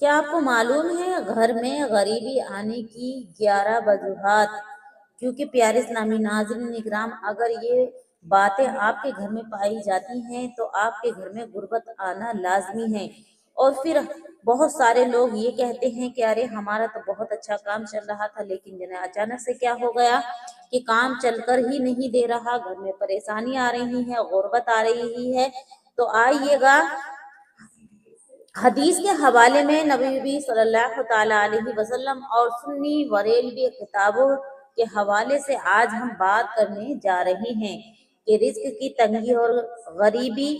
کیا آپ کو معلوم ہے گھر میں غریبی آنے کی 11 وجوہات؟ کیونکہ پیارے اسلامی ناظرین اکرام، اگر یہ باتیں آپ کے گھر میں پائی جاتی ہیں تو آپ کے گھر میں غربت آنا لازمی ہے۔ اور پھر بہت سارے لوگ یہ کہتے ہیں کہ ارے ہمارا تو بہت اچھا کام چل رہا تھا، لیکن جنہیں اچانک سے کیا ہو گیا کہ کام چل کر ہی نہیں دے رہا، گھر میں پریشانی آ رہی ہے، غربت آ رہی ہے۔ تو آئیے گا حدیث کے حوالے میں نبی صلی اللہ تعالیٰ علیہ وسلم اور سنی بریلوی کتابوں کے حوالے سے آج ہم بات کرنے جا رہے ہیں کہ رزق کی تنگی اور غریبی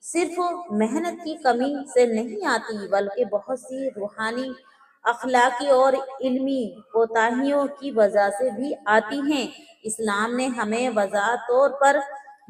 صرف محنت کی کمی سے نہیں آتی، بلکہ بہت سی روحانی، اخلاقی اور علمی کوتاہیوں کی وجہ سے بھی آتی ہیں۔ اسلام نے ہمیں واضح طور پر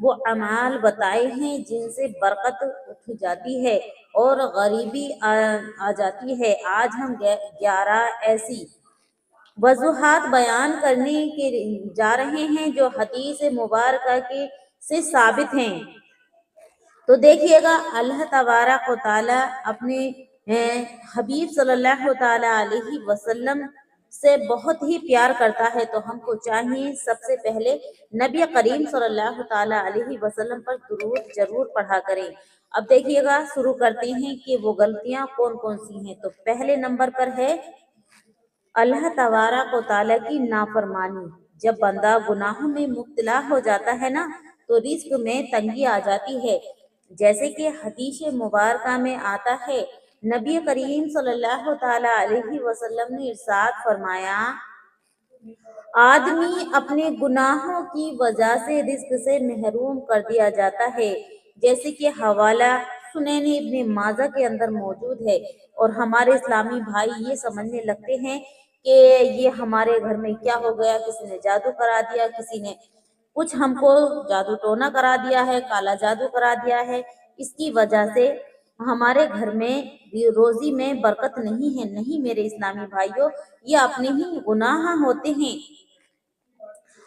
وہ اعمال بتائے ہیں جن سے برکت اٹھ جاتی ہے اور غریبی آ جاتی ہے۔ آج ہم 11 ایسی وجوہات بیان کرنے کے جا رہے ہیں جو حدیث مبارکہ کے سے ثابت ہیں۔ تو دیکھیے گا، اللہ تبارک و تعالیٰ اپنے حبیب صلی اللہ تعالیٰ علیہ وسلم سے بہت ہی پیار کرتا ہے، تو ہم کو چاہیے سب سے پہلے نبی کریم صلی اللہ تعالیٰ علیہ وسلم پر درود ضرور پڑھا کریں۔ اب دیکھیے گا، شروع کرتے ہیں کہ وہ غلطیاں کون کون سی ہیں۔ تو پہلے نمبر پر ہے اللہ تبارک و تعالیٰ کی نافرمانی۔ جب بندہ گناہوں میں مبتلا ہو جاتا ہے نا، تو رزق میں تنگی آ جاتی ہے۔ جیسے کہ حدیث مبارکہ میں آتا ہے، نبی کریم صلی اللہ تعالیٰ علیہ وسلم نے ارشاد فرمایا، آدمی اپنے گناہوں کی وجہ سے رزق سے محروم کر دیا جاتا ہے۔ جیسے کہ حوالہ سنن ابن ماجہ کے اندر موجود ہے۔ اور ہمارے اسلامی بھائی یہ سمجھنے لگتے ہیں کہ یہ ہمارے گھر میں کیا ہو گیا، کسی نے جادو کرا دیا، کسی نے کچھ ہم کو جادو ٹونا کرا دیا ہے، کالا جادو کرا دیا ہے، اس کی وجہ سے ہمارے گھر میں روزی میں برکت نہیں ہے۔ نہیں میرے اسلامی بھائیوں، یہ اپنے ہی گناہ ہوتے ہیں۔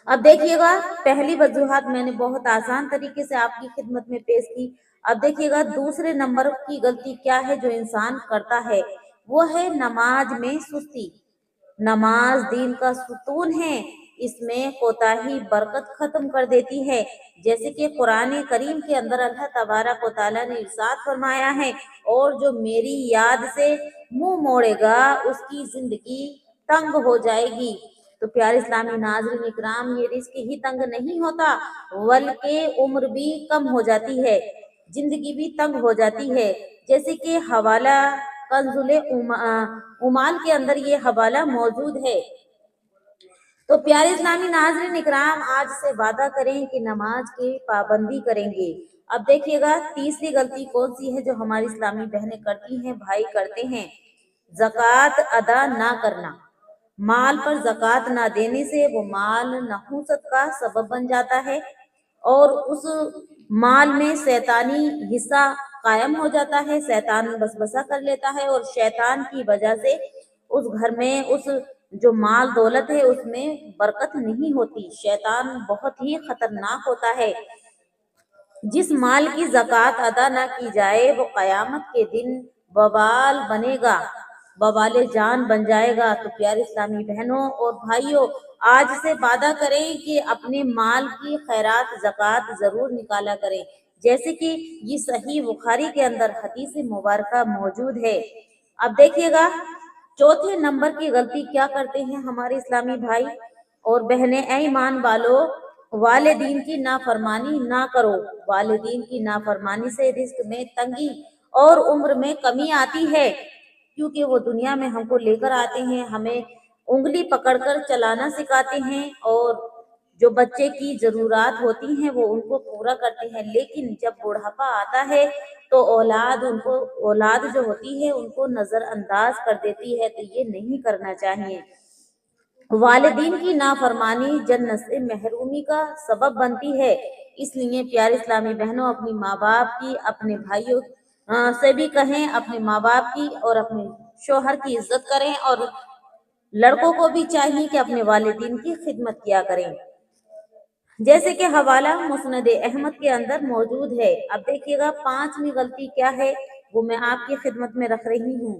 اب دیکھیے گا، پہلی وجوہات میں نے بہت آسان طریقے سے آپ کی خدمت میں پیش کی۔ اب دیکھیے گا دوسرے نمبر کی غلطی کیا ہے جو انسان کرتا ہے، وہ ہے نماز میں سستی۔ نماز دین کا ستون ہے، اس میں کوتاہی برکت ختم کر دیتی ہے۔ جیسے کہ قرآن کریم کے اندر اللہ تبارک و تعالیٰ نے ارشاد فرمایا ہے، اور جو میری یاد سے منہ موڑے گا اس کی زندگی تنگ ہو جائے گی۔ تو پیارے اسلامی ناظرین اکرام، یہ رزق ہی تنگ نہیں ہوتا بلکہ عمر بھی کم ہو جاتی ہے، زندگی بھی تنگ ہو جاتی ہے۔ جیسے کہ حوالہ کنزُل امال کے اندر یہ حوالہ موجود ہے۔ تو پیارے اسلامی ناظرین اکرام، آج سے وعدہ کریں کہ نماز کی پابندی کریں گے۔ اب دیکھیے گا تیسری غلطی کون سی ہے جو ہماری اسلامی بہنیں کرتی ہیں، بھائی کرتے ہیں، زکوٰۃ ادا نہ کرنا۔ مال پر زکوٰۃ نہ دینے سے وہ مال نحوست کا سبب بن جاتا ہے، اور اس مال میں شیطانی حصہ قائم ہو جاتا ہے، شیطان وسوسہ کر لیتا ہے، اور شیطان کی وجہ سے اس گھر میں اس جو مال دولت ہے اس میں برکت نہیں ہوتی۔ شیطان بہت ہی خطرناک ہوتا ہے۔ جس مال کی زکوٰۃ ادا نہ کی جائے وہ قیامت کے دن وبال بنے گا، وبال جان بن جائے گا۔ تو پیارے اسلامی بہنوں اور بھائیوں، آج سے وعدہ کریں کہ اپنے مال کی خیرات زکوٰۃ ضرور نکالا کریں، جیسے کہ یہ صحیح بخاری کے اندر حدیث مبارکہ موجود ہے۔ اب دیکھیے گا چوتھے نمبر کی غلطی کیا کرتے ہیں ہمارے اسلامی بھائی اور بہنیں، اے ایمان والو، والدین کی نافرمانی نہ کرو۔ والدین کی نافرمانی سے رزق میں تنگی اور عمر میں کمی آتی ہے، کیونکہ وہ دنیا میں ہم کو لے کر آتے ہیں، ہمیں انگلی پکڑ کر چلانا سکھاتے ہیں، اور جو بچے کی ضرورات ہوتی ہیں وہ ان کو پورا کرتے ہیں۔ لیکن جب بڑھاپا آتا ہے تو اولاد جو ہوتی ہے ان کو نظر انداز کر دیتی ہے، تو یہ نہیں کرنا چاہیے۔ والدین کی نافرمانی جنت سے محرومی کا سبب بنتی ہے۔ اس لیے پیارے اسلامی بہنوں، اپنی ماں باپ کی، اپنے بھائیوں سے بھی کہیں، اپنے ماں باپ کی اور اپنے شوہر کی عزت کریں، اور لڑکوں کو بھی چاہیے کہ اپنے والدین کی خدمت کیا کریں، جیسے کہ حوالہ مسند احمد کے اندر موجود ہے۔ اب دیکھیے گا پانچویں غلطی کیا ہے، وہ میں آپ کی خدمت میں رکھ رہی ہوں۔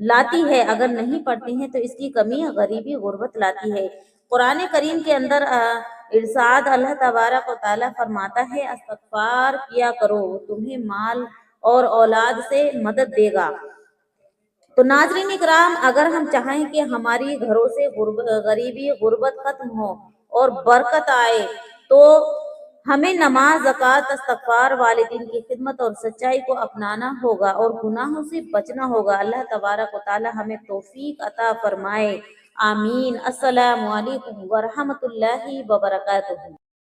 لاتی ہے، اگر نہیں پڑھتے ہیں تو اس کی کمی غریبی غربت لاتی ہے۔ قرآن کریم کے اندر ارشاد اللہ تبارک و تعالیٰ فرماتا ہے استغفار کیا کرو، تمہیں مال اور اولاد سے مدد دے گا۔ تو ناظرین اکرام، اگر ہم چاہیں کہ ہماری گھروں سے غریبی غربت ختم ہو اور برکت آئے تو ہمیں نماز، زکوٰۃ، استغفار، والدین کی خدمت اور سچائی کو اپنانا ہوگا اور گناہوں سے بچنا ہوگا۔ اللہ تبارک و تعالی ہمیں توفیق عطا فرمائے، آمین۔ السلام علیکم ورحمۃ اللہ وبرکاتہ۔